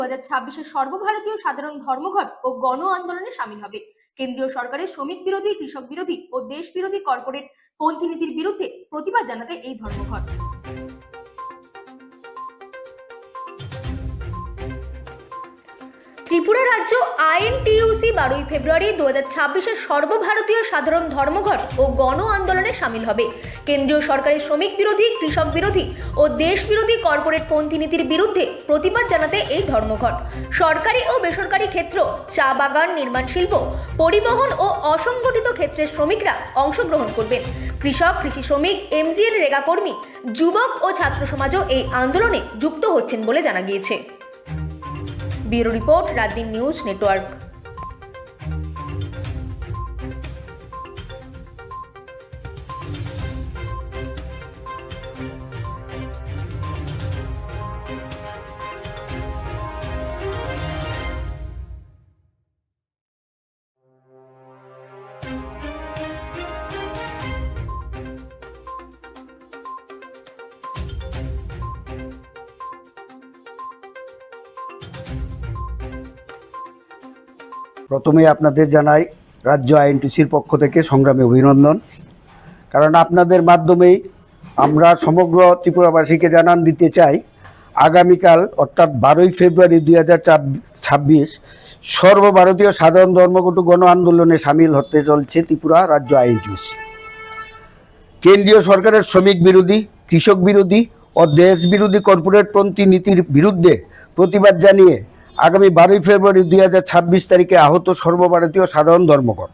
2026-এর সর্বভারতীয় সাধারণ ধর্মঘট ও গণ আন্দোলনে সামিল হবে। কেন্দ্রীয় সরকারের শ্রমিক বিরোধী, কৃষক বিরোধী ও দেশ বিরোধী কর্পোরেট পন্থী নীতির বিরুদ্ধে প্রতিবাদ জানাতে এই ধর্মঘট। ত্রিপুরা রাজ্য আইএনটিইউসি 12 ফেব্রুয়ারি 2026-এর সর্বভারতীয় সাধারণ ধর্মঘট ও গণ আন্দোলনে সামিল হবে। কেন্দ্রীয় সরকারের শ্রমিক বিরোধী, কৃষক বিরোধী ও দেশ বিরোধী কর্পোরেট পন্থী নীতির বিরুদ্ধে প্রতিবাদ জানাতে এই ধর্মঘট। সরকারি ও বেসরকারি ক্ষেত্র, চা বাগান, নির্মাণ শিল্প, পরিবহন ও অসংগঠিত ক্ষেত্রের শ্রমিকরা অংশগ্রহণ করবেন। কৃষক, কৃষি শ্রমিক, এমজিএন রেগা কর্মী, যুবক ও ছাত্র সমাজও এই আন্দোলনে যুক্ত হচ্ছেন বলে জানা গিয়েছে। Bureau report, রাতদিন news network. প্রথমে আপনাদের জানাই রাজ্য আইএনটিসির পক্ষ থেকে সংগ্রামী অভিনন্দন। কারণ আপনাদের মাধ্যমেই আমরা সমগ্র ত্রিপুরাবাসীকে জানান দিতে চাই, আগামীকাল অর্থাৎ 12 ফেব্রুয়ারি 2026 সর্বভারতীয় সাধারণ ধর্মঘট গণ আন্দোলনে সামিল হতে চলছে ত্রিপুরা রাজ্য আইএনটিসি। কেন্দ্রীয় সরকারের শ্রমিক বিরোধী, কৃষক বিরোধী ও দেশ বিরোধী কর্পোরেটপন্থী নীতির বিরুদ্ধে প্রতিবাদ জানিয়ে আগামী 12 ফেব্রুয়ারি 2026 তারিখে আহত সর্বভারতীয় সাধারণ ধর্মঘট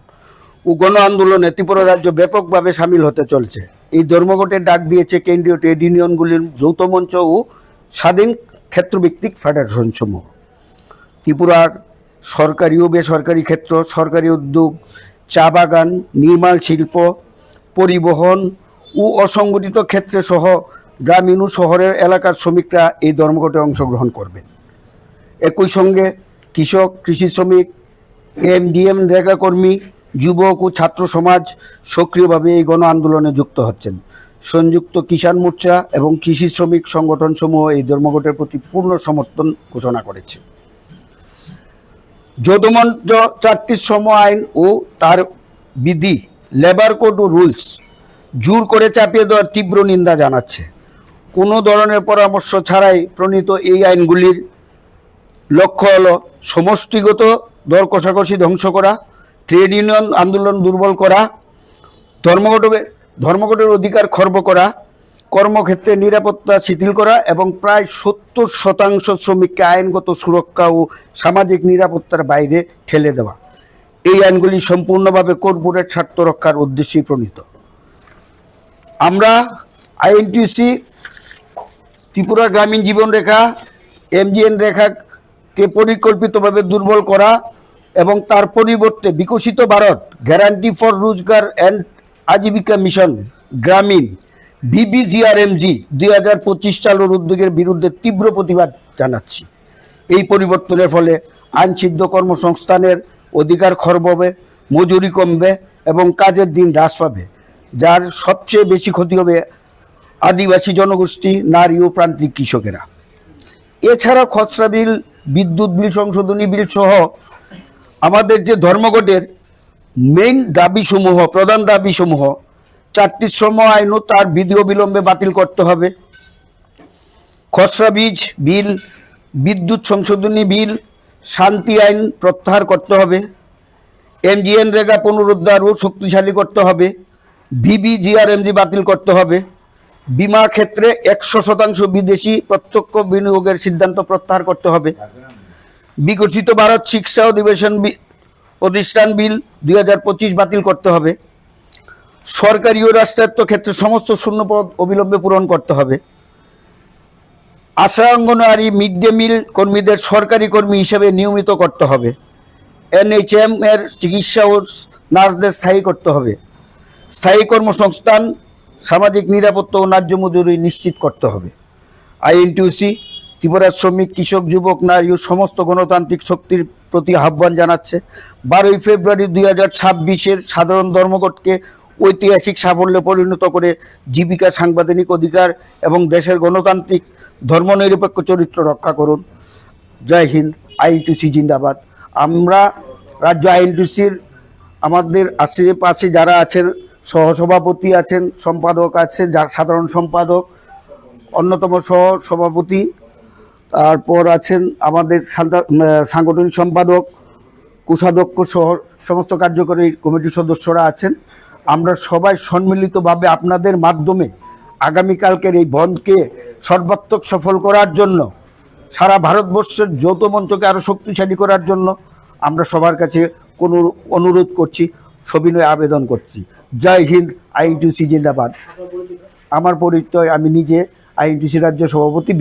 ও গণ আন্দোলনে ত্রিপুরা রাজ্য ব্যাপকভাবে সামিল হতে চলছে। এই ধর্মঘটের ডাক দিয়েছে কেন্দ্রীয় ট্রেড ইউনিয়নগুলির যৌথ মঞ্চ ও স্বাধীন ক্ষেত্রভিত্তিক ফেডারেশন সমূহ। ত্রিপুরার সরকারি ও বেসরকারি ক্ষেত্র, সরকারি উদ্যোগ, চা বাগান, নির্মাণ শিল্প, পরিবহন ও অসংগঠিত ক্ষেত্রে সহ গ্রামীণ ও শহরের এলাকার শ্রমিকরা এই ধর্মঘটে অংশগ্রহণ করবেন। একই সঙ্গে কৃষক, কৃষি শ্রমিক, এমডিএম রেগা কর্মী, যুবক ও ছাত্র সমাজ সক্রিয়ভাবে এই গণ আন্দোলনে যুক্ত হচ্ছেন। সংযুক্ত কিষাণ মোর্চা এবং কৃষি শ্রমিক সংগঠনসমূহ এই ধর্মঘটের প্রতি পূর্ণ সমর্থন ঘোষণা করেছে। যৌথমঞ্চ 4টি শ্রম আইন ও তার বিধি, লেবার কোড ও রুলস জোর করে চাপিয়ে দেওয়ার তীব্র নিন্দা জানাচ্ছে। কোনো ধরনের পরামর্শ ছাড়াই প্রণীত এই আইনগুলির লক্ষ্য হল সমষ্টিগত দর কষাকষি ধ্বংস করা, ট্রেড ইউনিয়ন আন্দোলন দুর্বল করা, ধর্মঘটের অধিকার খর্ব করা, কর্মক্ষেত্রে নিরাপত্তা শিথিল করা এবং প্রায় 70% শ্রমিককে আইনগত সুরক্ষা ও সামাজিক নিরাপত্তার বাইরে ঠেলে দেওয়া। এই আইনগুলি সম্পূর্ণভাবে কর্পোরেট স্বার্থ রক্ষার উদ্দেশ্যেই প্রণীত। আমরা আইএনটিসি ত্রিপুরা গ্রামীণ জীবনরেখা, এমজিএন রেখাকে পরিকল্পিতভাবে দুর্বল করা এবং তার পরিবর্তে বিকশিত ভারত গ্যারান্টি ফর রোজগার অ্যান্ড আজীবিকা মিশন গ্রামীণ BBGRMG 2025 চালুর উদ্যোগের বিরুদ্ধে তীব্র প্রতিবাদ জানাচ্ছি। এই পরিবর্তনের ফলে আইনসিদ্ধ কর্মসংস্থানের অধিকার খর্ব হবে, মজুরি কমবে এবং কাজের দিন হ্রাস পাবে, যার সবচেয়ে বেশি ক্ষতি হবে আদিবাসী জনগোষ্ঠী, নারী ও প্রান্তিক কৃষকেরা। এছাড়া খসড়া বিল, বিদ্যুৎ বিল সংশোধনী বিল সহ আমাদের যে ধর্মঘটের মেইন দাবিসমূহ, প্রধান দাবিসমূহ, 4টি শ্রম আইন ও তার বিধি অবিলম্বে বাতিল করতে হবে, খসড়া বিল, বিদ্যুৎ সংশোধনী বিল, শান্তি আইন প্রত্যাহার করতে হবে, এমজিএন রেগা পুনরুদ্ধার ও শক্তিশালী করতে হবে, BBGRMG বাতিল করতে হবে, বিমা ক্ষেত্রে 100% বিদেশি প্রত্যক্ষ বিনিয়োগের সিদ্ধান্ত প্রত্যাহার করতে হবে, বিকশিত ভারত শিক্ষা অধিষ্ঠান বিল 2025 বাতিল করতে হবে, সরকারি ও রাষ্ট্রায়ত্ত ক্ষেত্রে সমস্ত শূন্যপদ অবিলম্বে পূরণ করতে হবে, আশা অঙ্গনওয়াড়ি, মিড ডে মিল কর্মীদের সরকারি কর্মী হিসেবে নিয়মিত করতে হবে, NHM এর চিকিৎসা ও নার্সদের স্থায়ী করতে হবে, স্থায়ী কর্মসংস্থান, সামাজিক নিরাপত্তা ও ন্যায্য মজুরি নিশ্চিত করতে হবে। আইএনটিইউসি ত্রিপুরার শ্রমিক, কৃষক, যুবক, নারী ও সমস্ত গণতান্ত্রিক শক্তির প্রতি আহ্বান জানাচ্ছে 12 ফেব্রুয়ারি 2026 সাধারণ ধর্মঘটকে ঐতিহাসিক সাফল্যে পরিণত করে জীবিকা, সাংবিধানিক অধিকার এবং দেশের গণতান্ত্রিক ধর্মনিরপেক্ষ চরিত্র রক্ষা করুন। জয় হিন্দ। আইএনটিইউসি জিন্দাবাদ। আমরা রাজ্য আইএনটিইউসির আমাদের আশেপাশে যারা আছেন, সহসভাপতি আছেন, সম্পাদক আছেন, যার সাধারণ সম্পাদক, অন্যতম সহসভাপতি, তারপর আছেন আমাদের সাংগঠনিক সম্পাদক, কোষাধ্যক্ষ সহ সমস্ত কার্যকরী কমিটির সদস্যরা আছেন। আমরা সবাই সম্মিলিতভাবে আপনাদের মাধ্যমে আগামীকালকের এই বন্ধকে সর্বাত্মক সফল করার জন্য, সারা ভারতবর্ষের যৌথ মঞ্চকে আরও শক্তিশালী করার জন্য আমরা সবার কাছে কোনো অনুরোধ করছি, সবিনয় আবেদন করছি। জয় হিন্দ। আইএনটিইউসি জিন্দাবাদ। আমার পরিচয়, আমি নিজে আইএনটিইউসি রাজ্য সভাপতি।